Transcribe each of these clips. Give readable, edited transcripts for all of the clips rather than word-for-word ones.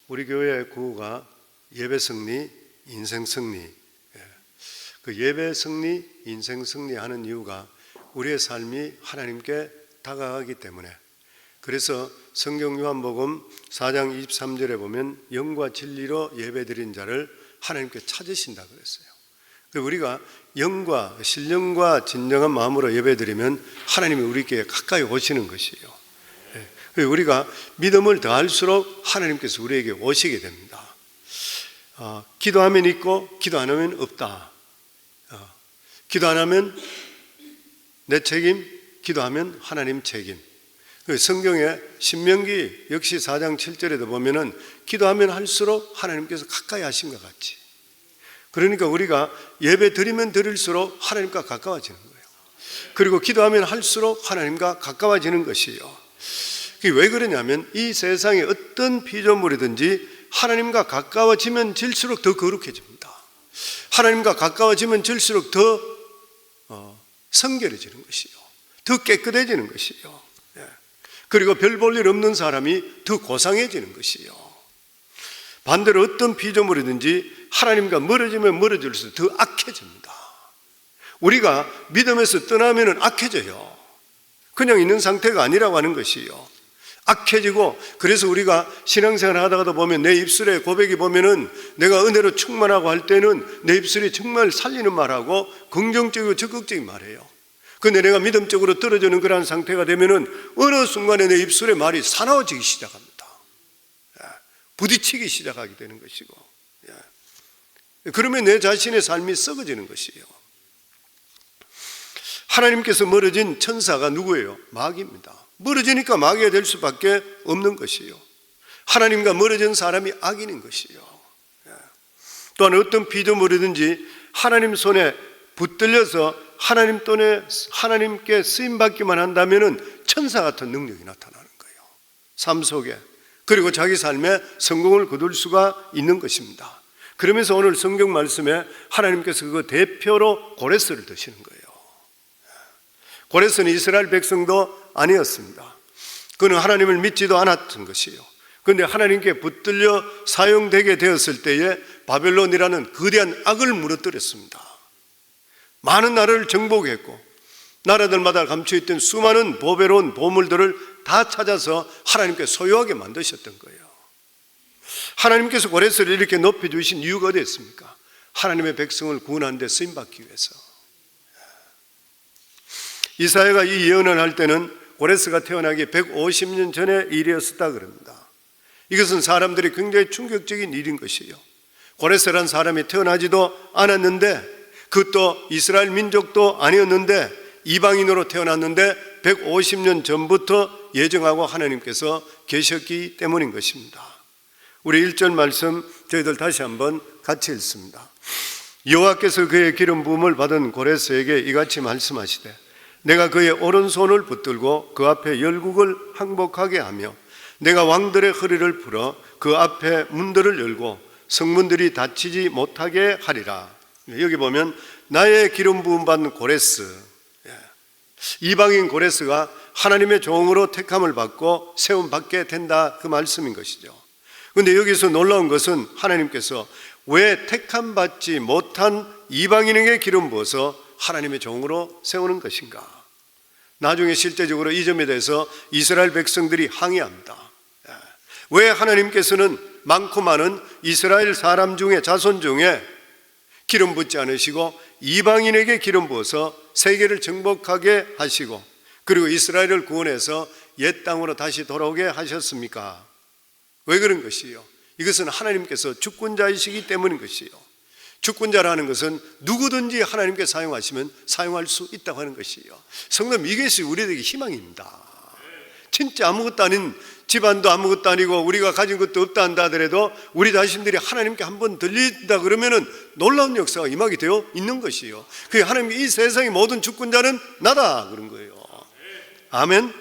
우리 교회의 구호가 예배 승리, 인생 승리. 그 예배 승리, 인생 승리하는 이유가 우리의 삶이 하나님께 다가가기 때문에. 그래서 성경 요한복음 4장 23절에 보면 영과 진리로 예배드린 자를 하나님께 찾으신다 그랬어요. 우리가 영과 신령과 진정한 마음으로 예배드리면 하나님이 우리께 가까이 오시는 것이에요. 우리가 믿음을 더할수록 하나님께서 우리에게 오시게 됩니다. 기도하면 있고 기도 안 하면 없다. 기도 안 하면 내 책임, 기도하면 하나님 책임. 성경의 신명기 역시 4장 7절에도 보면은 기도하면 할수록 하나님께서 가까이 하신 것 같이. 그러니까 우리가 예배 드리면 드릴수록 하나님과 가까워지는 거예요. 그리고 기도하면 할수록 하나님과 가까워지는 것이에요. 그게 왜 그러냐면 이 세상에 어떤 피조물이든지 하나님과 가까워지면 질수록 더 거룩해집니다. 하나님과 가까워지면 질수록 더 성결해지는 것이요, 더 깨끗해지는 것이요. 그리고 별 볼 일 없는 사람이 더 고상해지는 것이요. 반대로 어떤 피조물이든지 하나님과 멀어지면 멀어질수록 더 악해집니다. 우리가 믿음에서 떠나면 악해져요. 그냥 있는 상태가 아니라고 하는 것이요. 악해지고, 그래서 우리가 신앙생활을 하다가도 보면 내 입술에 고백이 보면은 내가 은혜로 충만하고 할 때는 내 입술이 정말 살리는 말하고 긍정적이고 적극적인 말이에요. 근데 내가 믿음적으로 떨어지는 그런 상태가 되면은 어느 순간에 내 입술에 말이 사나워지기 시작합니다. 부딪히기 시작하게 되는 것이고, 그러면 내 자신의 삶이 썩어지는 것이에요. 하나님께서 멀어진 천사가 누구예요? 마귀입니다. 멀어지니까 마귀가 될 수밖에 없는 것이에요. 하나님과 멀어진 사람이 악인인 것이에요. 또한 어떤 피조물이든지 하나님 손에 붙들려서 하나님 돈에 하나님께 쓰임받기만 한다면 천사 같은 능력이 나타나는 거예요, 삶 속에. 그리고 자기 삶에 성공을 거둘 수가 있는 것입니다. 그러면서 오늘 성경 말씀에 하나님께서 그 대표로 고레스를 드시는 거예요. 고레스는 이스라엘 백성도 아니었습니다. 그는 하나님을 믿지도 않았던 것이에요. 그런데 하나님께 붙들려 사용되게 되었을 때에 바벨론이라는 거대한 악을 무너뜨렸습니다. 많은 나라를 정복했고 나라들마다 감춰있던 수많은 보배로운 보물들을 다 찾아서 하나님께 소유하게 만드셨던 거예요. 하나님께서 고레스를 이렇게 높여주신 이유가 어디 있습니까? 하나님의 백성을 구원하는 데 쓰임받기 위해서. 이사야가 이 예언을 할 때는 고레스가 태어나기 150년 전의 일이었다 그럽니다. 이것은 사람들이 굉장히 충격적인 일인 것이에요. 고레스라는 사람이 태어나지도 않았는데, 그것도 이스라엘 민족도 아니었는데 이방인으로 태어났는데 150년 전부터 예정하고 하나님께서 계셨기 때문인 것입니다. 우리 1절 말씀 저희들 다시 한번 같이 읽습니다. 여호와께서 그의 기름 부음을 받은 고레스에게 이같이 말씀하시되, 내가 그의 오른손을 붙들고 그 앞에 열국을 항복하게 하며 내가 왕들의 허리를 풀어 그 앞에 문들을 열고 성문들이 닫히지 못하게 하리라. 여기 보면 나의 기름 부음 받는 고레스, 이방인 고레스가 하나님의 종으로 택함을 받고 세움받게 된다, 그 말씀인 것이죠. 그런데 여기서 놀라운 것은 하나님께서 왜 택함받지 못한 이방인에게 기름 부어서 하나님의 종으로 세우는 것인가? 나중에 실제적으로 이 점에 대해서 이스라엘 백성들이 항의합니다. 왜 하나님께서는 많고 많은 이스라엘 사람 중에, 자손 중에 기름 붓지 않으시고 이방인에게 기름 부어서 세계를 정복하게 하시고 그리고 이스라엘을 구원해서 옛 땅으로 다시 돌아오게 하셨습니까? 왜 그런 것이요? 이것은 하나님께서 주권자이시기 때문인 것이요. 주권자라는 것은 누구든지 하나님께 사용하시면 사용할 수 있다고 하는 것이에요. 성도님, 이것이 우리에게 희망입니다. 진짜 아무것도 아닌 집안도 아무것도 아니고 우리가 가진 것도 없다 한다 하더라도 우리 자신들이 하나님께 한번 들린다 그러면은 놀라운 역사가 임하게 되어 있는 것이에요. 그 하나님, 이 세상의 모든 주권자는 나다 그런 거예요. 아멘.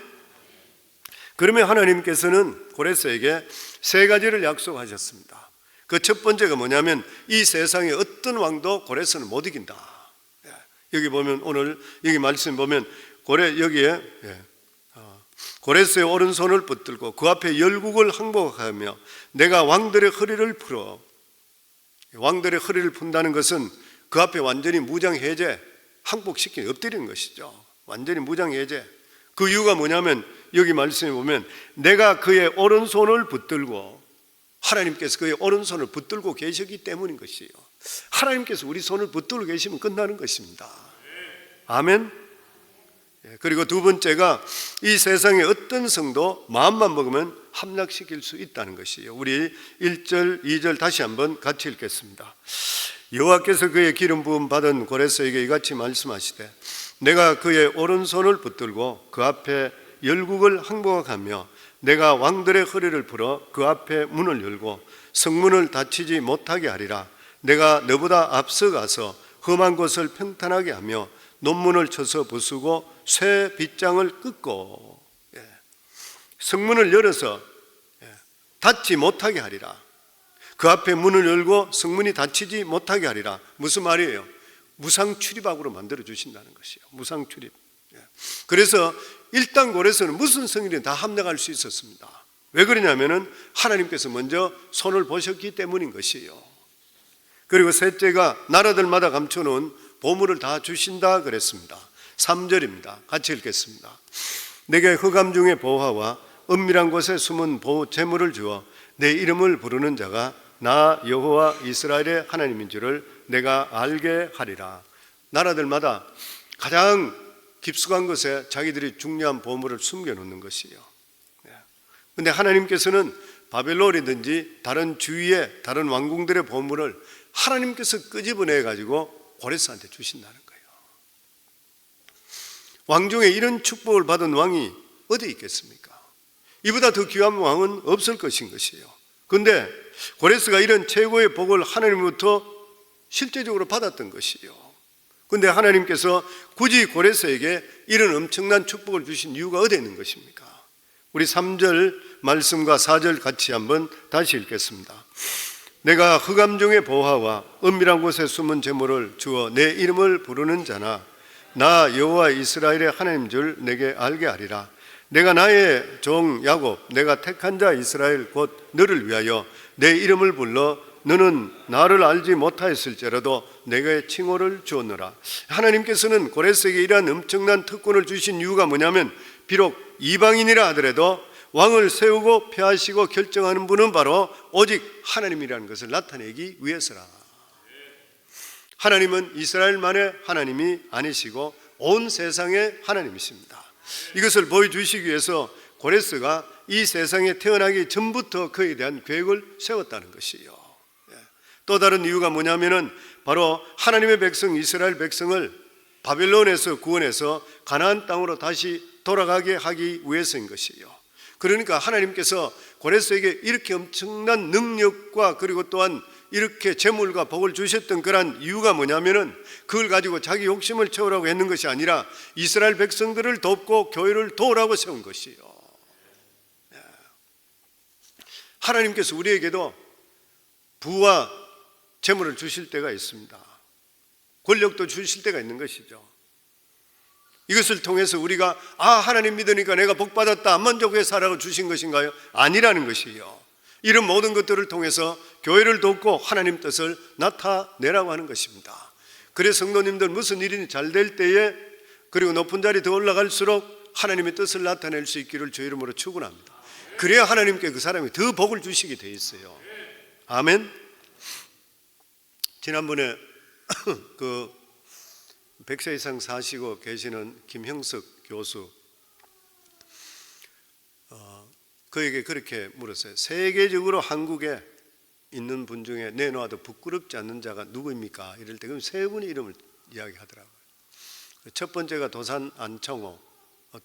그러면 하나님께서는 고레스에게 세 가지를 약속하셨습니다. 그 첫 번째가 뭐냐면 이 세상의 어떤 왕도 고레스는 못 이긴다. 여기 보면 오늘 여기 말씀 보면 여기에 고레스의 오른손을 붙들고 그 앞에 열국을 항복하며 내가 왕들의 허리를 풀어. 왕들의 허리를 푼다는 것은 그 앞에 완전히 무장해제, 항복시키는, 엎드리는 것이죠. 완전히 무장해제. 그 이유가 뭐냐면 여기 말씀에 보면 내가 그의 오른손을 붙들고, 하나님께서 그의 오른손을 붙들고 계시기 때문인 것이에요. 하나님께서 우리 손을 붙들고 계시면 끝나는 것입니다. 아멘. 그리고 두 번째가 이 세상의 어떤 성도 마음만 먹으면 함락시킬 수 있다는 것이에요. 우리 1절, 2절 다시 한번 같이 읽겠습니다. 여호와께서 그의 기름 부음 받은 고레스에게 이같이 말씀하시되 내가 그의 오른손을 붙들고 그 앞에 열국을 항복하며 내가 왕들의 허리를 풀어 그 앞에 문을 열고 성문을 닫히지 못하게 하리라. 내가 너보다 앞서가서 험한 곳을 평탄하게 하며 논문을 쳐서 부수고 쇠 빗장을 끄고 성문을 열어서 닫지 못하게 하리라. 그 앞에 문을 열고 성문이 닫히지 못하게 하리라. 무슨 말이에요? 무상출입학으로 만들어 주신다는 것이에요. 무상출입. 그래서 일단 고레스는 무슨 성이든 다 함락할 수 있었습니다. 왜 그러냐면은 하나님께서 먼저 손을 보셨기 때문인 것이에요. 그리고 셋째가 나라들마다 감춰놓은 보물을 다 주신다 그랬습니다. 3절입니다. 같이 읽겠습니다. 내게 흑암 중에 보화와 은밀한 곳에 숨은 재물을 주어 내 이름을 부르는 자가 나 여호와 이스라엘의 하나님인 줄을 내가 알게 하리라. 나라들마다 가장 깊숙한 곳에 자기들이 중요한 보물을 숨겨놓는 것이에요. 그런데 하나님께서는 바벨론이든지 다른 주위의 다른 왕궁들의 보물을 하나님께서 끄집어내 가지고 고레스한테 주신다는 거예요. 왕 중에 이런 축복을 받은 왕이 어디 있겠습니까? 이보다 더 귀한 왕은 없을 것인 것이에요. 그런데 고레스가 이런 최고의 복을 하나님으로부터 실제적으로 받았던 것이에요. 그런데 하나님께서 굳이 고레스에게 이런 엄청난 축복을 주신 이유가 어디에 있는 것입니까? 우리 3절 말씀과 4절 같이 한번 다시 읽겠습니다. 내가 흑암 중의 보화와 은밀한 곳에 숨은 재물을 주어 내 이름을 부르는 자나 나 여호와 이스라엘의 하나님 줄 내게 알게 하리라. 내가 나의 종 야곱 내가 택한 자 이스라엘 곧 너를 위하여 내 이름을 불러 너는 나를 알지 못하였을지라도 내게 칭호를 주었노라. 하나님께서는 고레스에게 이러한 엄청난 특권을 주신 이유가 뭐냐면 비록 이방인이라 하더라도 왕을 세우고 폐하시고 결정하는 분은 바로 오직 하나님이라는 것을 나타내기 위해서라. 하나님은 이스라엘만의 하나님이 아니시고 온 세상의 하나님이십니다. 이것을 보여주시기 위해서 고레스가 이 세상에 태어나기 전부터 그에 대한 계획을 세웠다는 것이에요. 또 다른 이유가 뭐냐면은 바로 하나님의 백성 이스라엘 백성을 바벨론에서 구원해서 가나안 땅으로 다시 돌아가게 하기 위해서인 것이에요. 그러니까 하나님께서 고레스에게 이렇게 엄청난 능력과 그리고 또한 이렇게 재물과 복을 주셨던 그런 이유가 뭐냐면은 그걸 가지고 자기 욕심을 채우라고 했는 것이 아니라 이스라엘 백성들을 돕고 교회를 도우라고 세운 것이에요. 하나님께서 우리에게도 부와 재물을 주실 때가 있습니다. 권력도 주실 때가 있는 것이죠. 이것을 통해서 우리가 하나님 믿으니까 내가 복받았다 만족해서라고 주신 것인가요? 아니라는 것이에요. 이런 모든 것들을 통해서 교회를 돕고 하나님 뜻을 나타내라고 하는 것입니다. 그래서 성도님들 무슨 일이 잘 될 때에 그리고 높은 자리 더 올라갈수록 하나님의 뜻을 나타낼 수 있기를 주 이름으로 축원합니다. 그래야 하나님께 그 사람이 더 복을 주시게 돼 있어요. 아멘. 지난번에 그 100세 이상 사시고 계시는 김형석 교수, 그에게 그렇게 물었어요. 세계적으로 한국에 있는 분 중에 내놓아도 부끄럽지 않는 자가 누구입니까? 이럴 때 그럼 세 분의 이름을 이야기하더라고요. 첫 번째가 도산 안청호,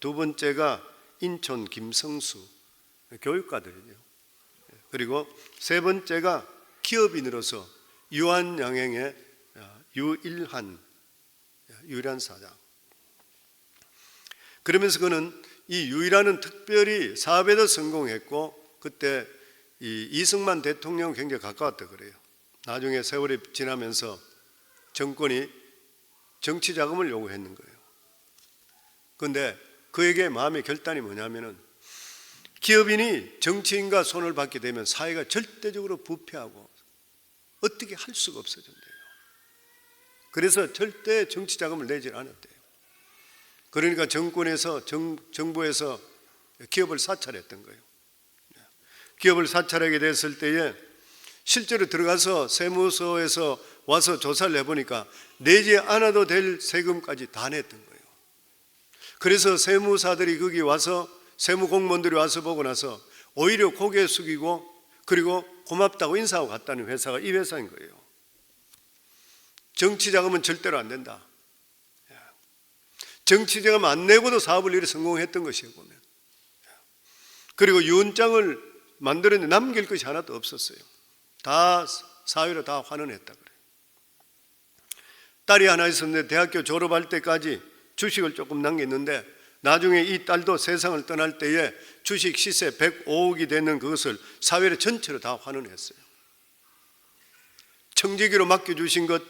두 번째가 인천 김성수, 교육가들이요. 그리고 세 번째가 기업인으로서 유한양행의 유일한 사장. 그러면서 그는 이 유일한은 특별히 사업에도 성공했고 그때 이 이승만 대통령 굉장히 가까웠다 그래요. 나중에 세월이 지나면서 정권이 정치 자금을 요구했는 거예요. 그런데 그에게 마음의 결단이 뭐냐면은 기업인이 정치인과 손을 받게 되면 사회가 절대적으로 부패하고 어떻게 할 수가 없어진대요. 그래서 절대 정치 자금을 내지 않았대요. 그러니까 정권에서 정부에서 기업을 사찰했던 거예요. 기업을 사찰하게 됐을 때에 실제로 들어가서 세무서에서 와서 조사를 해보니까 내지 않아도 될 세금까지 다 냈던 거예요. 그래서 세무사들이 거기 와서 세무공무원들이 와서 보고 나서 오히려 고개 숙이고 그리고 고맙다고 인사하고 갔다는 회사가 이 회사인 거예요. 정치자금은 절대로 안 된다. 정치자금 안 내고도 사업을 이렇게 성공했던 것이에요, 보면. 그리고 유언장을 만들었는데 남길 것이 하나도 없었어요. 다 사회로 다 환원했다 그래요. 딸이 하나 있었는데 대학교 졸업할 때까지 주식을 조금 남겼는데 나중에 이 딸도 세상을 떠날 때에 주식 시세 105억이 되는 그것을 사회로 전체로 다 환원했어요. 청지기로 맡겨주신 것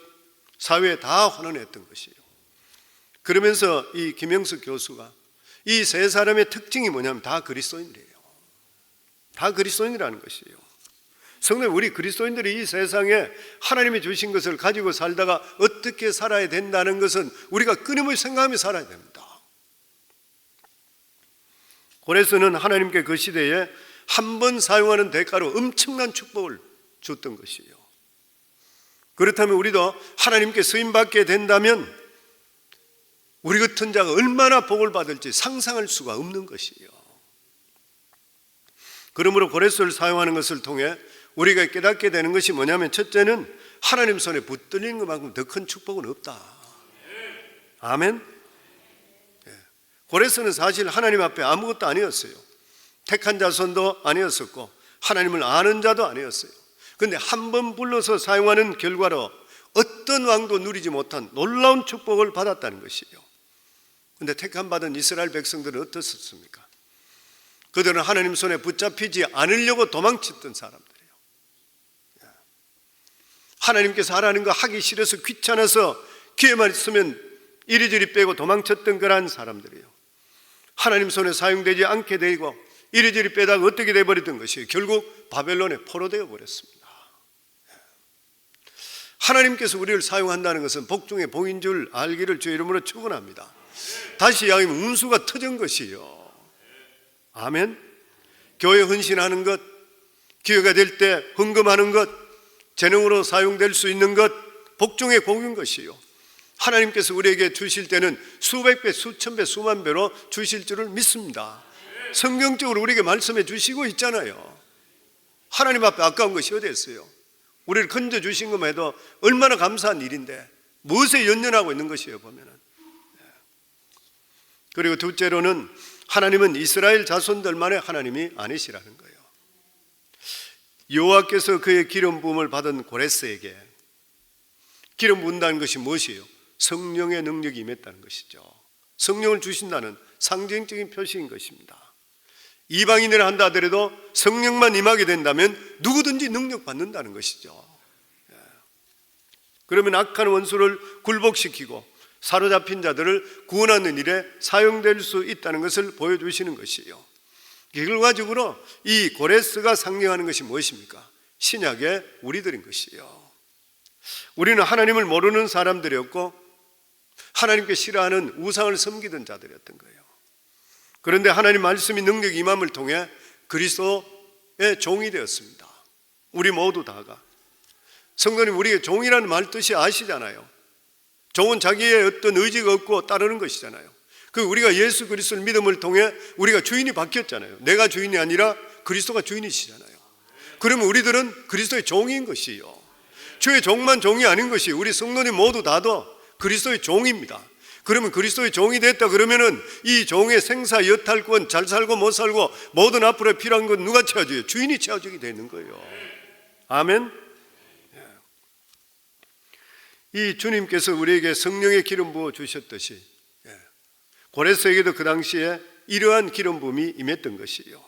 사회에 다 환원했던 것이에요. 그러면서 이 김영석 교수가 이 세 사람의 특징이 뭐냐면 다 그리스도인이래요. 다 그리스도인이라는 것이에요. 성도님, 우리 그리스도인들이 이 세상에 하나님이 주신 것을 가지고 살다가 어떻게 살아야 된다는 것은 우리가 끊임없이 생각하며 살아야 됩니다. 고레스는 하나님께 그 시대에 한 번 사용하는 대가로 엄청난 축복을 줬던 것이에요. 그렇다면 우리도 하나님께 쓰임받게 된다면 우리 같은 자가 얼마나 복을 받을지 상상할 수가 없는 것이에요. 그러므로 고레스를 사용하는 것을 통해 우리가 깨닫게 되는 것이 뭐냐면 첫째는 하나님 손에 붙들리는 것만큼 더 큰 축복은 없다. 아멘. 고레스는 사실 하나님 앞에 아무것도 아니었어요. 택한 자손도 아니었었고 하나님을 아는 자도 아니었어요. 그런데 한 번 불러서 사용하는 결과로 어떤 왕도 누리지 못한 놀라운 축복을 받았다는 것이에요. 그런데 택함 받은 이스라엘 백성들은 어떻습니까? 그들은 하나님 손에 붙잡히지 않으려고 도망쳤던 사람들이에요. 하나님께서 하라는 거 하기 싫어서 귀찮아서 기회만 있으면 이리저리 빼고 도망쳤던 그러한 사람들이에요. 하나님 손에 사용되지 않게 되고 이리저리 빼다가 어떻게 돼버리던 것이에요. 결국 바벨론에 포로되어 버렸습니다. 하나님께서 우리를 사용한다는 것은 복 중에 복인 줄 알기를 주의 이름으로 축원합니다. 다시 이야기하면 운수가 터진 것이에요. 아멘. 교회 헌신하는 것, 기회가 될 때 헌금하는 것, 재능으로 사용될 수 있는 것, 복 중에 복인 것이에요. 하나님께서 우리에게 주실 때는 수백 배, 수천 배, 수만 배로 주실 줄을 믿습니다. 성경적으로 우리에게 말씀해 주시고 있잖아요. 하나님 앞에 아까운 것이 어디 있어요? 우리를 건져 주신 것만 해도 얼마나 감사한 일인데 무엇에 연연하고 있는 것이에요, 보면은. 그리고 둘째로는 하나님은 이스라엘 자손들만의 하나님이 아니시라는 거예요. 여호와께서 그의 기름 부음을 받은 고레스에게 기름 부은다는 것이 무엇이에요? 성령의 능력이 임했다는 것이죠. 성령을 주신다는 상징적인 표시인 것입니다. 이방인이라 한다 하더라도 성령만 임하게 된다면 누구든지 능력 받는다는 것이죠. 그러면 악한 원수를 굴복시키고 사로잡힌 자들을 구원하는 일에 사용될 수 있다는 것을 보여주시는 것이에요. 결과적으로 이 고레스가 상징하는 것이 무엇입니까? 신약의 우리들인 것이에요. 우리는 하나님을 모르는 사람들이었고 하나님께 싫어하는 우상을 섬기던 자들이었던 거예요. 그런데 하나님 말씀이 능력이 임함을 통해 그리스도의 종이 되었습니다. 우리 모두 다가. 성도님, 우리의 종이라는 말 뜻이 아시잖아요. 종은 자기의 어떤 의지가 없고 따르는 것이잖아요. 그 우리가 예수 그리스도를 믿음을 통해 우리가 주인이 바뀌었잖아요. 내가 주인이 아니라 그리스도가 주인이시잖아요. 그러면 우리들은 그리스도의 종인 것이에요. 주의 종만 종이 아닌 것이 우리 성도님 모두 다도 그리스도의 종입니다. 그러면 그리스도의 종이 됐다 그러면은 이 종의 생사 여탈권, 잘 살고 못 살고 모든 앞으로 필요한 건 누가 채워줘요? 주인이 채워주게 되는 거예요. 아멘. 이 주님께서 우리에게 성령의 기름 부어 주셨듯이 고레스에게도 그 당시에 이러한 기름 부음이 임했던 것이에요.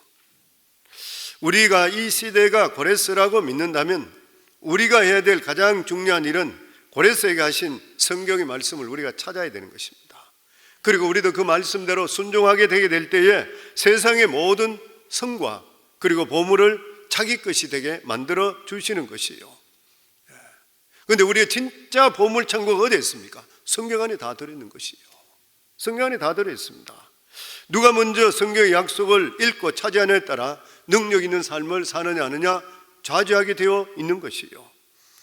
우리가 이 시대가 고레스라고 믿는다면 우리가 해야 될 가장 중요한 일은 고레스에게 하신 성경의 말씀을 우리가 찾아야 되는 것입니다. 그리고 우리도 그 말씀대로 순종하게 되게 될 때에 세상의 모든 성과 그리고 보물을 자기 것이 되게 만들어 주시는 것이요. 그런데 우리의 진짜 보물 창고가 어디 있습니까? 성경 안에 다 들어있는 것이요. 성경 안에 다 들어있습니다. 누가 먼저 성경의 약속을 읽고 차지하느냐에 따라 능력 있는 삶을 사느냐 아느냐 좌지하게 되어 있는 것이요.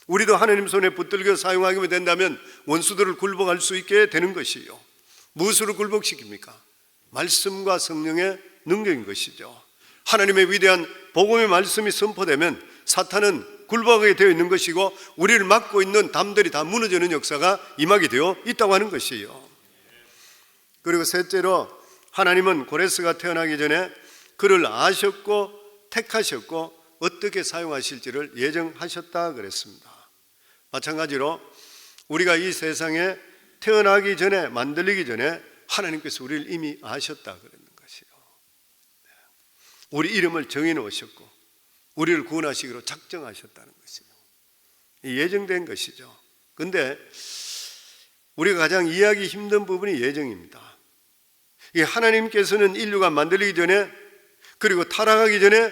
우리도 하나님 손에 붙들겨 사용하기만 된다면 원수들을 굴복할 수 있게 되는 것이요. 무엇으로 굴복시킵니까? 말씀과 성령의 능력인 것이죠. 하나님의 위대한 복음의 말씀이 선포되면 사탄은 굴복하게 되어 있는 것이고 우리를 막고 있는 담들이 다 무너지는 역사가 임하게 되어 있다고 하는 것이요. 그리고 셋째로 하나님은 고레스가 태어나기 전에 그를 아셨고 택하셨고 어떻게 사용하실지를 예정하셨다 그랬습니다. 마찬가지로 우리가 이 세상에 태어나기 전에 만들리기 전에 하나님께서 우리를 이미 아셨다 그랬는 것이요. 우리 이름을 정해 놓으셨고 우리를 구원하시기로 작정하셨다는 것이요. 예정된 것이죠. 그런데 우리가 가장 이해하기 힘든 부분이 예정입니다. 하나님께서는 인류가 만들기 전에 그리고 타락하기 전에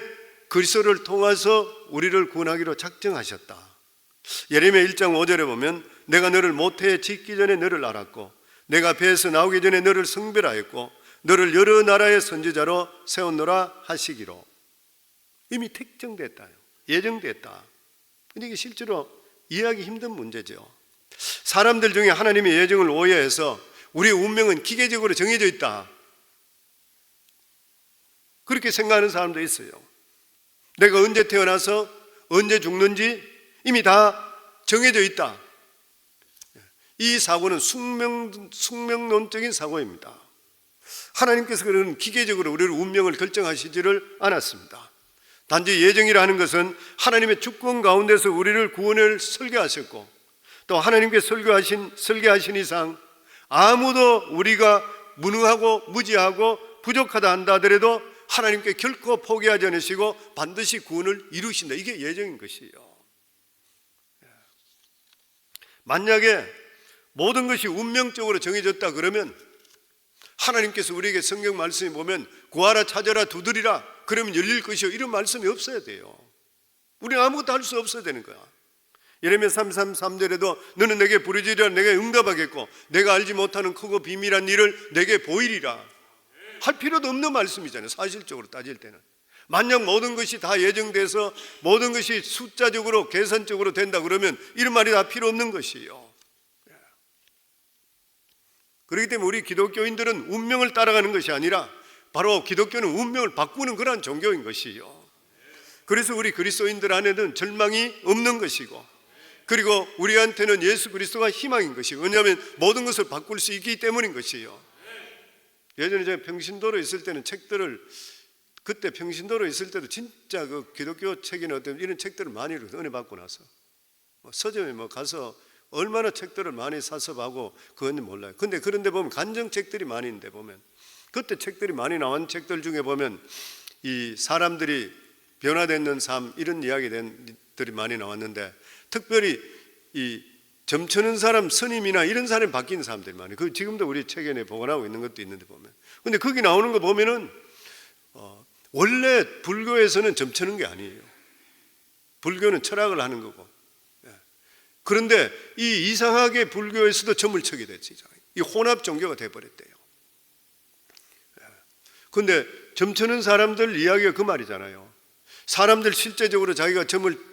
그리스도를 통해서 우리를 구원하기로 작정하셨다. 예레미야 1장 5절에 보면 내가 너를 모태에 짓기 전에 너를 알았고 내가 배에서 나오기 전에 너를 성별하였고 너를 여러 나라의 선지자로 세웠노라 하시기로. 이미 택정됐다, 예정됐다. 근데 이게 실제로 이해하기 힘든 문제죠. 사람들 중에 하나님의 예정을 오해해서 우리의 운명은 기계적으로 정해져 있다, 그렇게 생각하는 사람도 있어요. 내가 언제 태어나서 언제 죽는지 이미 다 정해져 있다. 이 사고는 숙명론적인 사고입니다. 하나님께서 그런 기계적으로 우리의 운명을 결정하시지를 않았습니다. 단지 예정이라 하는 것은 하나님의 주권 가운데서 우리를 구원을 설계하셨고 또 하나님께 설계하신 이상 아무도 우리가 무능하고 무지하고 부족하다 한다 하더라도 하나님께 결코 포기하지 않으시고 반드시 구원을 이루신다. 이게 예정인 것이에요. 만약에 모든 것이 운명적으로 정해졌다 그러면 하나님께서 우리에게 성경 말씀에 보면 구하라 찾아라 두드리라 그러면 열릴 것이요 이런 말씀이 없어야 돼요. 우리는 아무것도 할 수 없어야 되는 거야. 예레미야 33절에도 너는 내게 부르짖으라 내게 응답하겠고 내가 알지 못하는 크고 비밀한 일을 내게 보이리라. 할 필요도 없는 말씀이잖아요. 사실적으로 따질 때는. 만약 모든 것이 다 예정돼서 모든 것이 숫자적으로 계산적으로 된다 그러면 이런 말이 다 필요 없는 것이에요. 그렇기 때문에 우리 기독교인들은 운명을 따라가는 것이 아니라 바로 기독교는 운명을 바꾸는 그러한 종교인 것이에요. 그래서 우리 그리스도인들 안에는 절망이 없는 것이고 그리고 우리한테는 예수 그리스도가 희망인 것이고 왜냐하면 모든 것을 바꿀 수 있기 때문인 것이에요. 예전에 제가 평신도로 있을 때는 책들을 그때 평신도로 있을 때도 진짜 그 기독교 책이나 어떤 이런 책들을 많이 은혜 받고 나서 서점에 가서 얼마나 책들을 많이 사서 하고 그건 몰라요. 근데 그런데 보면 간정책들이 많이 있는데 보면 그때 책들이 많이 나온 책들 중에 보면 이 사람들이 변화되는 삶 이런 이야기들이 많이 나왔는데 특별히 이 점치는 사람 스님이나 이런 사람이 바뀐 사람들이 많아요. 그 지금도 우리 책에 보관하고 있는 것도 있는데 보면 근데 거기 나오는 거 보면은 원래 불교에서는 점치는 게 아니에요. 불교는 철학을 하는 거고 그런데 이 이상하게 불교에서도 점을 치게 됐지. 이 혼합 종교가 돼버렸대요. 그런데 점 치는 사람들 이야기가 그 말이잖아요. 사람들 실제적으로 자기가 점을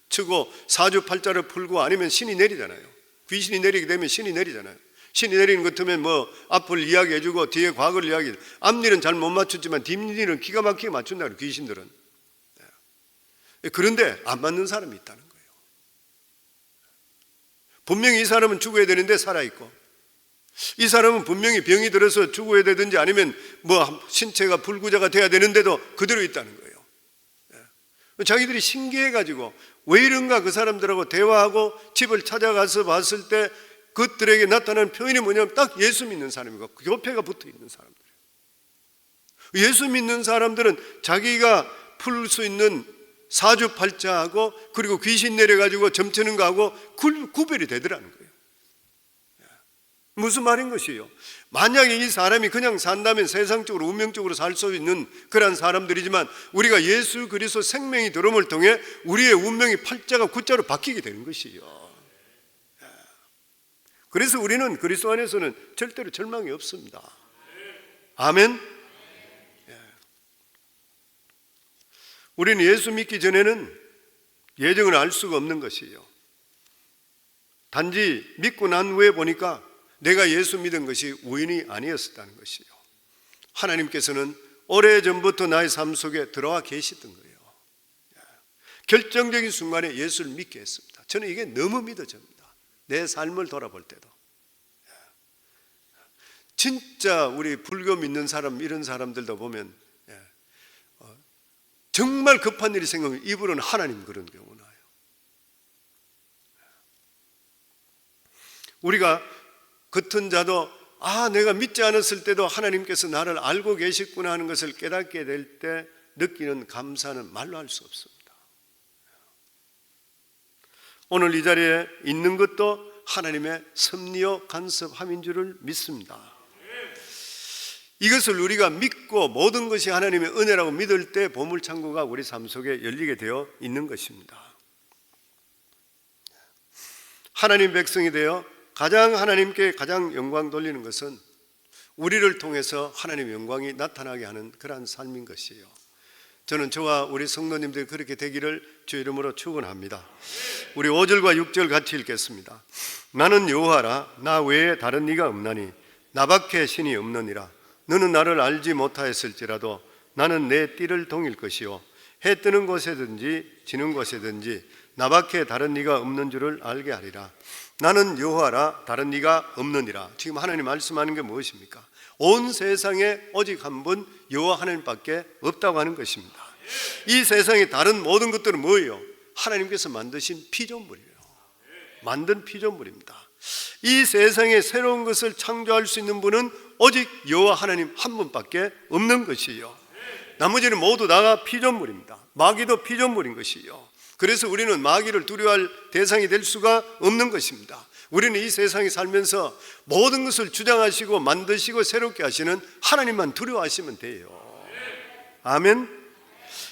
치고 사주팔자를 풀고 아니면 신이 내리잖아요. 귀신이 내리게 되면 신이 내리잖아요. 신이 내리는 것 같으면 앞을 이야기해주고 뒤에 과거를 이야기해. 앞일은 잘 못 맞췄지만 뒷일은 기가 막히게 맞춘다. 귀신들은. 그런데 안 맞는 사람이 있다는 거예요. 분명히 이 사람은 죽어야 되는데 살아있고 이 사람은 분명히 병이 들어서 죽어야 되든지 아니면 신체가 불구자가 돼야 되는데도 그대로 있다는 거예요. 자기들이 신기해가지고 왜 이런가 그 사람들하고 대화하고 집을 찾아가서 봤을 때 그들에게 나타나는 표현이 뭐냐면 딱 예수 믿는 사람이고 교패가 붙어있는 사람들이에요. 예수 믿는 사람들은 자기가 풀 수 있는 사주팔자하고 그리고 귀신 내려가지고 점치는 거하고 구별이 되더라는 거예요. 무슨 말인 것이요? 만약에 이 사람이 그냥 산다면 세상적으로 운명적으로 살 수 있는 그런 사람들이지만 우리가 예수 그리스도 생명이 들어옴을 통해 우리의 운명이 팔자가 구자로 바뀌게 되는 것이요. 그래서 우리는 그리스도 안에서는 절대로 절망이 없습니다. 아멘. 우리는 예수 믿기 전에는 예정을 알 수가 없는 것이요. 단지 믿고 난 후에 보니까 내가 예수 믿은 것이 우연이 아니었다는 것이요. 하나님께서는 오래전부터 나의 삶 속에 들어와 계시던 거예요. 결정적인 순간에 예수를 믿게 했습니다. 저는 이게 너무 믿어집니다. 내 삶을 돌아볼 때도. 진짜 우리 불교 믿는 사람, 이런 사람들도 보면 정말 급한 일이 생기면 입으로는 하나님 그런 경우 나요. 우리가 겉은 자도 내가 믿지 않았을 때도 하나님께서 나를 알고 계셨구나 하는 것을 깨닫게 될 때 느끼는 감사는 말로 할 수 없습니다. 오늘 이 자리에 있는 것도 하나님의 섭리요 간섭함인 줄을 믿습니다. 이것을 우리가 믿고 모든 것이 하나님의 은혜라고 믿을 때 보물창고가 우리 삶 속에 열리게 되어 있는 것입니다. 하나님 백성이 되어 가장 하나님께 가장 영광 돌리는 것은 우리를 통해서 하나님의 영광이 나타나게 하는 그러한 삶인 것이에요. 저는 저와 우리 성도님들이 그렇게 되기를 주 이름으로 축원합니다. 우리 5절과 6절 같이 읽겠습니다. 나는 여호와라, 나 외에 다른 이가 없나니 나밖에 신이 없느니라. 너는 나를 알지 못하였을지라도 나는 내 띠를 동일 것이요 해 뜨는 곳에든지 지는 곳에든지 나밖에 다른 이가 없는 줄을 알게 하리라. 나는 여호와라, 다른 이가 없느니라. 지금 하나님 말씀하는 게 무엇입니까? 온 세상에 오직 한 분 여호와 하나님밖에 없다고 하는 것입니다. 이 세상의 다른 모든 것들은 뭐예요? 하나님께서 만드신 피조물이에요. 만든 피조물입니다. 이 세상에 새로운 것을 창조할 수 있는 분은 오직 여호와 하나님 한 분밖에 없는 것이에요. 나머지는 모두 다 피조물입니다. 마귀도 피조물인 것이에요. 그래서 우리는 마귀를 두려워할 대상이 될 수가 없는 것입니다. 우리는 이 세상에 살면서 모든 것을 주장하시고 만드시고 새롭게 하시는 하나님만 두려워하시면 돼요. 아멘.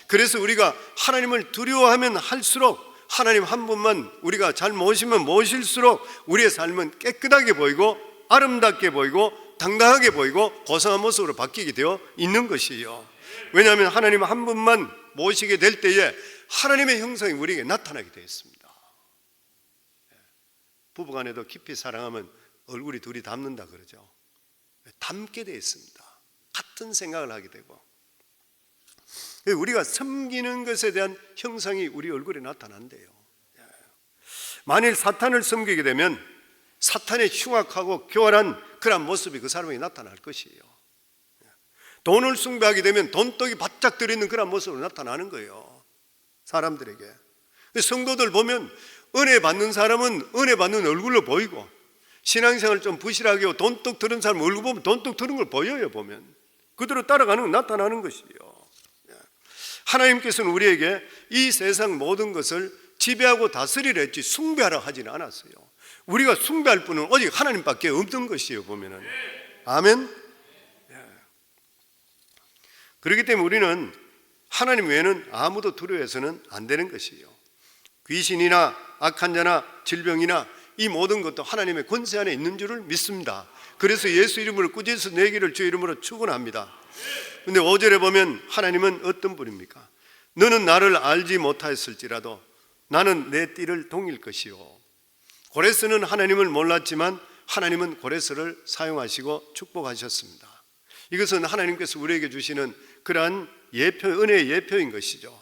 그래서 우리가 하나님을 두려워하면 할수록 하나님 한 분만 우리가 잘 모시면 모실수록 우리의 삶은 깨끗하게 보이고 아름답게 보이고 당당하게 보이고 고상한 모습으로 바뀌게 되어 있는 것이에요. 왜냐하면 하나님 한 분만 모시게 될 때에 하나님의 형상이 우리에게 나타나게 되어 있습니다. 부부간에도 깊이 사랑하면 얼굴이 둘이 닮는다 그러죠. 닮게 되어 있습니다. 같은 생각을 하게 되고 우리가 섬기는 것에 대한 형상이 우리 얼굴에 나타난대요. 만일 사탄을 섬기게 되면 사탄의 흉악하고 교활한 그런 모습이 그 사람에게 나타날 것이에요. 돈을 숭배하게 되면 돈독이 바짝 들어있는 그런 모습으로 나타나는 거예요. 사람들에게. 성도들 보면 은혜 받는 사람은 은혜 받는 얼굴로 보이고 신앙생활 좀 부실하게 하고 돈독 들은 사람 얼굴 보면 돈독 들은 걸 보여요. 보면 그대로 따라가는 건 나타나는 것이에요. 하나님께서는 우리에게 이 세상 모든 것을 지배하고 다스리려 했지 숭배하라 하지는 않았어요. 우리가 숭배할 분은 오직 하나님밖에 없는 것이에요. 보면은 아멘. 그렇기 때문에 우리는 하나님 외에는 아무도 두려워해서는 안 되는 것이에요. 귀신이나 악한 자나 질병이나 이 모든 것도 하나님의 권세 안에 있는 줄을 믿습니다. 그래서 예수 이름으로 꾸짖어서 내기를 주 이름으로 축원합니다. 근데 5절에 보면 하나님은 어떤 분입니까? 너는 나를 알지 못하였을지라도 나는 내 띠를 동일 것이요. 고레스는 하나님을 몰랐지만 하나님은 고레스를 사용하시고 축복하셨습니다. 이것은 하나님께서 우리에게 주시는 그러한 예표, 은혜의 예표인 것이죠.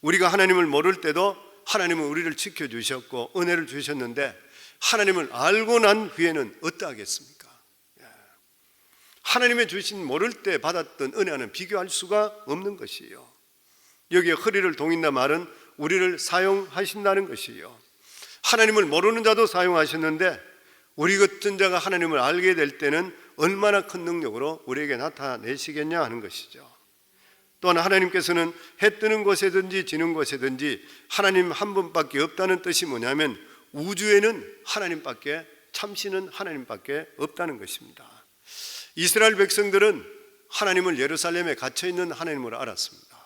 우리가 하나님을 모를 때도 하나님은 우리를 지켜주셨고 은혜를 주셨는데 하나님을 알고 난 후에는 어떠하겠습니까? 하나님의 주신 모를 때 받았던 은혜와는 비교할 수가 없는 것이에요. 여기에 허리를 동인다 말은 우리를 사용하신다는 것이에요. 하나님을 모르는 자도 사용하셨는데 우리 같은 자가 하나님을 알게 될 때는 얼마나 큰 능력으로 우리에게 나타내시겠냐 하는 것이죠. 또한 하나님께서는 해 뜨는 곳에든지 지는 곳에든지 하나님 한 분밖에 없다는 뜻이 뭐냐면 우주에는 하나님밖에 참신은 하나님밖에 없다는 것입니다. 이스라엘 백성들은 하나님을 예루살렘에 갇혀있는 하나님으로 알았습니다.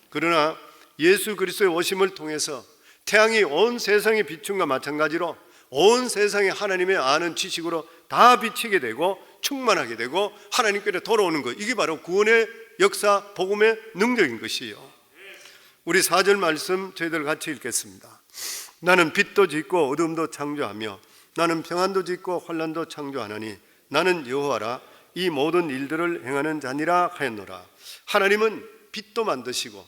그러나 예수 그리스도의 오심을 통해서 태양이 온 세상의 비춤과 마찬가지로 온 세상에 하나님의 아는 지식으로 다 비치게 되고 충만하게 되고 하나님께로 돌아오는 것, 이게 바로 구원의 역사, 복음의 능력인 것이요. 우리 4절 말씀 저희들 같이 읽겠습니다. 나는 빛도 짓고 어둠도 창조하며 나는 평안도 짓고 환난도 창조하나니 나는 여호와라 이 모든 일들을 행하는 자니라 하였노라. 하나님은 빛도 만드시고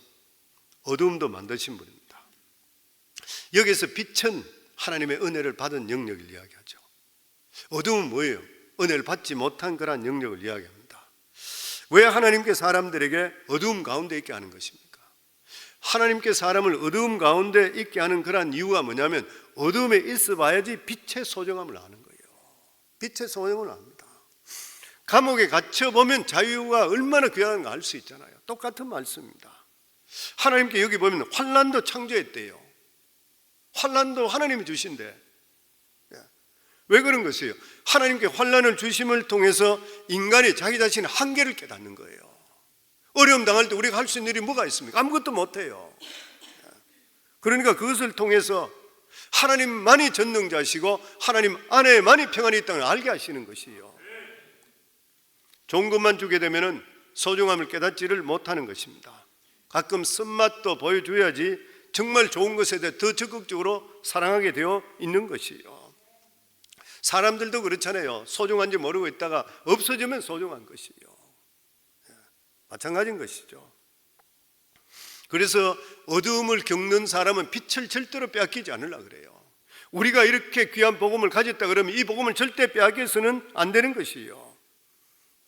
어둠도 만드신 분입니다. 여기서 빛은 하나님의 은혜를 받은 영역을 이야기하죠. 어둠은 뭐예요? 은혜를 받지 못한 그런 영역을 이야기합니다. 왜 하나님께 사람들에게 어두움 가운데 있게 하는 것입니까? 하나님께 사람을 어두움 가운데 있게 하는 그런 이유가 뭐냐면 어두움에 있어 봐야지 빛의 소중함을 아는 거예요. 빛의 소중함을 압니다. 감옥에 갇혀보면 자유가 얼마나 귀한가 알 수 있잖아요. 똑같은 말씀입니다. 하나님께 여기 보면 환난도 창조했대요. 환난도 하나님이 주신대. 왜 그런 것이에요? 하나님께 환난을 주심을 통해서 인간이 자기 자신의 한계를 깨닫는 거예요. 어려움 당할 때 우리가 할 수 있는 일이 뭐가 있습니까? 아무것도 못해요. 그러니까 그것을 통해서 하나님만이 전능자시고 하나님 안에만이 평안이 있다는 걸 알게 하시는 것이에요. 좋은 것만 주게 되면 소중함을 깨닫지를 못하는 것입니다. 가끔 쓴맛도 보여줘야지 정말 좋은 것에 대해 더 적극적으로 사랑하게 되어 있는 것이에요. 사람들도 그렇잖아요. 소중한지 모르고 있다가 없어지면 소중한 것이에요. 마찬가지인 것이죠. 그래서 어두움을 겪는 사람은 빛을 절대로 빼앗기지 않으려고 그래요. 우리가 이렇게 귀한 복음을 가졌다 그러면 이 복음을 절대 빼앗겨서는 안 되는 것이에요.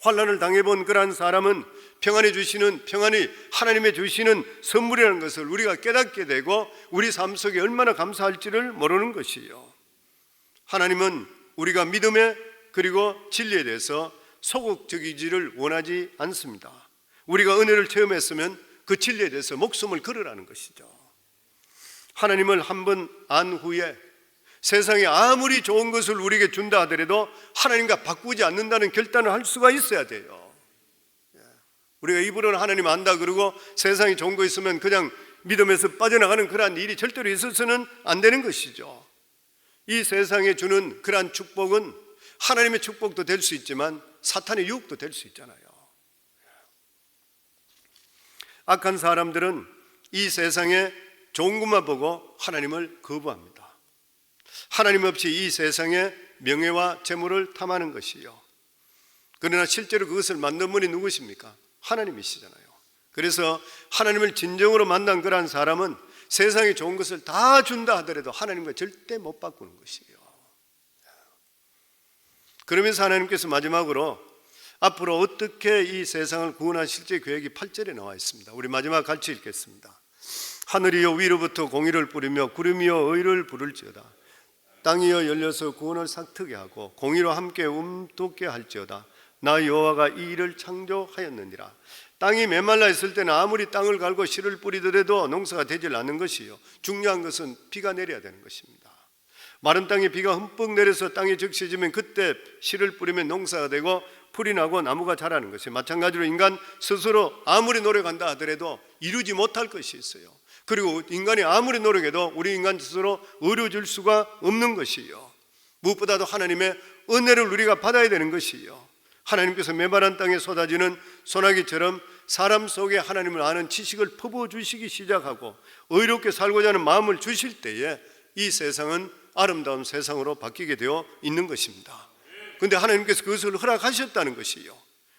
환난을 당해본 그러한 사람은 평안해 주시는, 평안이 하나님의 주시는 선물이라는 것을 우리가 깨닫게 되고 우리 삶 속에 얼마나 감사할지를 모르는 것이에요. 하나님은 우리가 믿음에 그리고 진리에 대해서 소극적이지를 원하지 않습니다. 우리가 은혜를 체험했으면 그 진리에 대해서 목숨을 걸으라는 것이죠. 하나님을 한번 안 후에 세상에 아무리 좋은 것을 우리에게 준다 하더라도 하나님과 바꾸지 않는다는 결단을 할 수가 있어야 돼요. 우리가 입으로는 하나님 안다 그러고 세상에 좋은 거 있으면 그냥 믿음에서 빠져나가는 그러한 일이 절대로 있어서는 안 되는 것이죠. 이 세상에 주는 그러한 축복은 하나님의 축복도 될 수 있지만 사탄의 유혹도 될 수 있잖아요. 악한 사람들은 이 세상에 좋은 것만 보고 하나님을 거부합니다. 하나님 없이 이 세상에 명예와 재물을 탐하는 것이요. 그러나 실제로 그것을 만든 분이 누구십니까? 하나님이시잖아요. 그래서 하나님을 진정으로 만난 그러한 사람은 세상에 좋은 것을 다 준다 하더라도 하나님과 절대 못 바꾸는 것이에요. 그러면서 하나님께서 마지막으로 앞으로 어떻게 이 세상을 구원하실지 계획이 8절에 나와 있습니다. 우리 마지막 같이 읽겠습니다. 하늘이여 위로부터 공의를 뿌리며 구름이여 의를 부를지어다. 땅이여 열려서 구원을 삭트게 하고 공의로 함께 움돋게 할지어다. 나 여호와가 이 일을 창조하였느니라. 땅이 메말라 있을 때는 아무리 땅을 갈고 씨를 뿌리더라도 농사가 되질 않는 것이요. 중요한 것은 비가 내려야 되는 것입니다. 마른 땅에 비가 흠뻑 내려서 땅이 적셔지면 그때 씨를 뿌리면 농사가 되고 풀이 나고 나무가 자라는 것이에요. 마찬가지로 인간 스스로 아무리 노력한다 하더라도 이루지 못할 것이 있어요. 그리고 인간이 아무리 노력해도 우리 인간 스스로 의로워질 수가 없는 것이에요. 무엇보다도 하나님의 은혜를 우리가 받아야 되는 것이에요. 하나님께서 메마른 땅에 쏟아지는 소나기처럼 사람 속에 하나님을 아는 지식을 퍼부어주시기 시작하고 의롭게 살고자 하는 마음을 주실 때에 이 세상은 아름다운 세상으로 바뀌게 되어 있는 것입니다. 그런데 하나님께서 그것을 허락하셨다는 것이에요.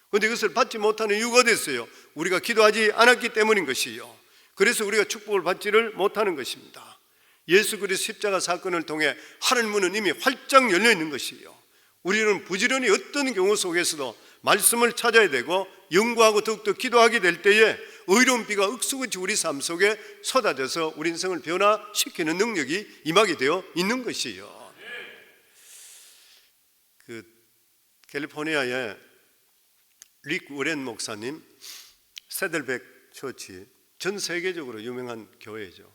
그런데 그것을 받지 못하는 이유가 어디 있어요? 우리가 기도하지 않았기 때문인 것이에요. 그래서 우리가 축복을 받지를 못하는 것입니다. 예수 그리스도 십자가 사건을 통해 하늘 문은 이미 활짝 열려 있는 것이에요. 우리는 부지런히 어떤 경우 속에서도 말씀을 찾아야 되고 연구하고 더욱더 기도하게 될 때에 의로운 비가 억수같이 우리 삶 속에 쏟아져서 우리 인생을 변화시키는 능력이 임하게 되어 있는 것이에요. 캘리포니아의 릭 우렌 목사님, 세들백 처치, 전 세계적으로 유명한 교회죠.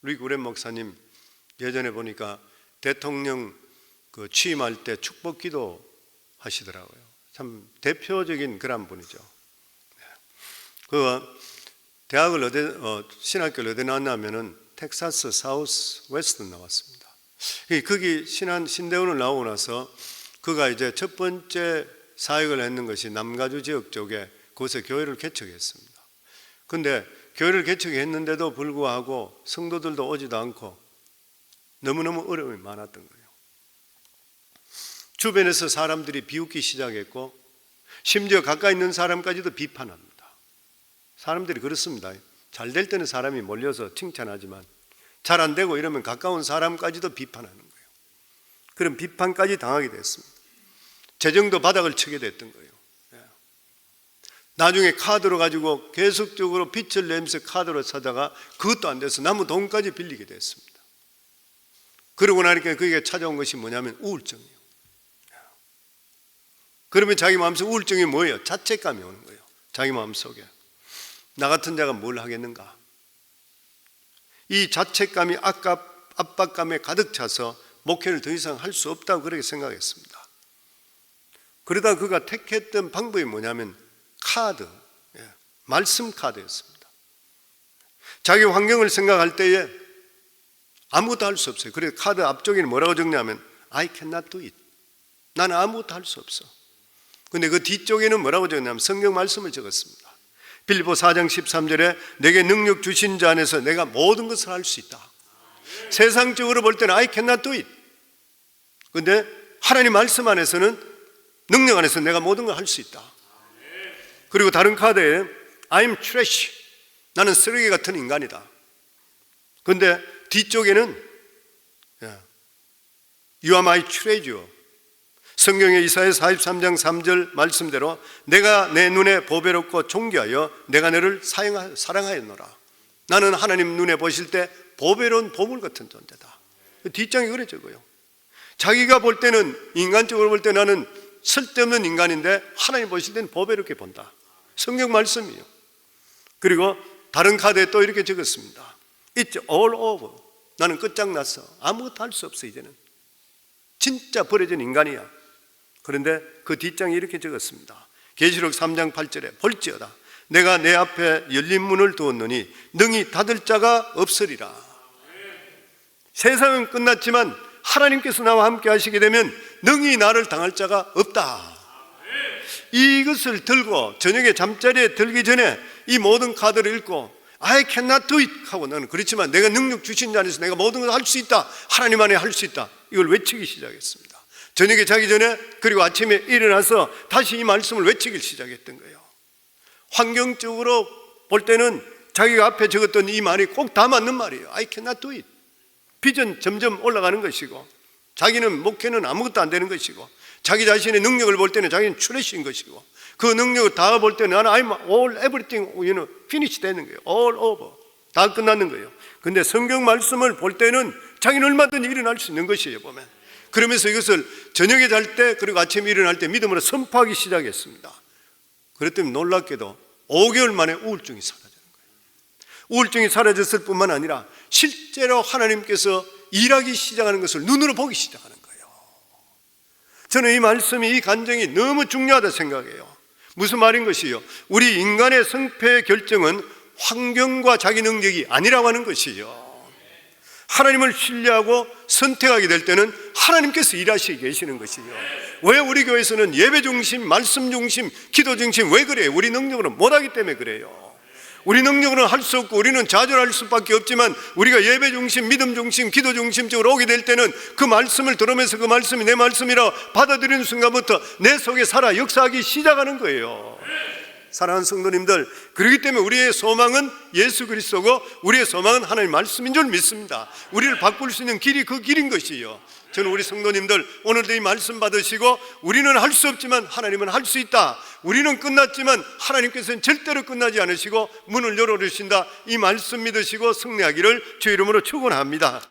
릭 우렌 목사님 예전에 보니까 대통령 그 취임할 때 축복 기도 하시더라고요. 참 대표적인 그런 분이죠. 그 대학을 신학교를 어디 나왔냐면은 텍사스 사우스 웨스트 나왔습니다. 거기 신대원을 나오고 나서 그가 이제 첫 번째 사역을 했는 것이 남가주 지역 쪽에 그곳에 교회를 개척했습니다. 근데 교회를 개척했는데도 불구하고 성도들도 오지도 않고 너무너무 어려움이 많았던 거예요. 주변에서 사람들이 비웃기 시작했고 심지어 가까이 있는 사람까지도 비판합니다. 사람들이 그렇습니다. 잘 될 때는 사람이 몰려서 칭찬하지만 잘 안 되고 이러면 가까운 사람까지도 비판하는 거예요. 그런 비판까지 당하게 됐습니다. 재정도 바닥을 치게 됐던 거예요. 나중에 카드로 가지고 계속적으로 빚을 내면서 카드로 사다가 그것도 안 돼서 남은 돈까지 빌리게 됐습니다. 그러고 나니까 그게 찾아온 것이 뭐냐면 우울증이에요. 그러면 자기 마음속에 우울증이 뭐예요? 자책감이 오는 거예요. 자기 마음속에 나 같은 자가 뭘 하겠는가? 이 자책감이 압박감에 가득 차서 목회를 더 이상 할 수 없다고 그렇게 생각했습니다. 그러다 그가 택했던 방법이 뭐냐면 카드, 말씀 카드였습니다. 자기 환경을 생각할 때에 아무것도 할 수 없어요. 그래서 카드 앞쪽에는 뭐라고 적냐면 I cannot do it. 나는 아무것도 할 수 없어. 근데 그 뒤쪽에는 뭐라고 적냐면 성경 말씀을 적었습니다. 빌립보 4장 13절에 내게 능력 주신 자 안에서 내가 모든 것을 할 수 있다. 세상적으로 볼 때는 I cannot do it. 근데 하나님 말씀 안에서는 능력 안에서 내가 모든 걸 할 수 있다. 그리고 다른 카드에 I'm trash. 나는 쓰레기 같은 인간이다. 근데 뒤쪽에는 You are my treasure. 성경의 이사야 43장 3절 말씀대로 내가 내 눈에 보배롭고 존귀하여 내가 너를 사랑하였노라. 나는 하나님 눈에 보실 때 보배로운 보물 같은 존재다. 뒷장이 그래 적어요. 자기가 볼 때는 인간적으로 볼 때 나는 쓸데없는 인간인데 하나님 보실 때는 보배롭게 본다. 성경 말씀이에요. 그리고 다른 카드에 또 이렇게 적었습니다. It's all over. 나는 끝장났어. 아무것도 할 수 없어. 이제는 진짜 버려진 인간이야. 그런데 그 뒷장에 이렇게 적었습니다. 계시록 3장 8절에 볼지어다 내가 내 앞에 열린 문을 두었느니 능히 닫을 자가 없으리라. 세상은 끝났지만 하나님께서 나와 함께 하시게 되면 능히 나를 당할 자가 없다. 이것을 들고 저녁에 잠자리에 들기 전에 이 모든 카드를 읽고 I cannot do it 하고 나는 그렇지만 내가 능력 주신 자 안에서 내가 모든 걸 할 수 있다. 하나님 안에 할 수 있다. 이걸 외치기 시작했습니다. 저녁에 자기 전에 그리고 아침에 일어나서 다시 이 말씀을 외치기 시작했던 거예요. 환경적으로 볼 때는 자기가 앞에 적었던 이 말이 꼭 다 맞는 말이에요. I cannot do it. 빚은 점점 올라가는 것이고 자기는 목회는 아무것도 안 되는 것이고 자기 자신의 능력을 볼 때는 자기는 트래시인 것이고 그 능력을 다 볼 때는 나는 I'm all everything finish 되는 거예요. all over. 다 끝났는 거예요. 근데 성경 말씀을 볼 때는 자기는 얼마든지 일어날 수 있는 것이에요. 보면 그러면서 이것을 저녁에 잘 때 그리고 아침에 일어날 때 믿음으로 선포하기 시작했습니다. 그랬더니 놀랍게도 5개월 만에 우울증이 사라지는 거예요. 우울증이 사라졌을 뿐만 아니라 실제로 하나님께서 일하기 시작하는 것을 눈으로 보기 시작하는 거예요. 저는 이 말씀이 이 간증이 너무 중요하다 생각해요. 무슨 말인 것이요? 우리 인간의 성패의 결정은 환경과 자기 능력이 아니라고 하는 것이요. 하나님을 신뢰하고 선택하게 될 때는 하나님께서 일하시게 계시는 것이요. 왜 우리 교회에서는 예배 중심, 말씀 중심, 기도 중심 왜 그래요? 우리 능력으로 못하기 때문에 그래요. 우리 능력으로는 할 수 없고 우리는 좌절할 수밖에 없지만 우리가 예배 중심, 믿음 중심, 기도 중심적으로 오게 될 때는 그 말씀을 들으면서 그 말씀이 내 말씀이라 받아들이는 순간부터 내 속에 살아 역사하기 시작하는 거예요. 사랑하는 성도님들, 그렇기 때문에 우리의 소망은 예수 그리스도고 우리의 소망은 하나님 말씀인 줄 믿습니다. 우리를 바꿀 수 있는 길이 그 길인 것이요. 저는 우리 성도님들 오늘도 이 말씀 받으시고 우리는 할 수 없지만 하나님은 할 수 있다. 우리는 끝났지만 하나님께서는 절대로 끝나지 않으시고 문을 열어주신다. 이 말씀 믿으시고 승리하기를 주의 이름으로 축원합니다.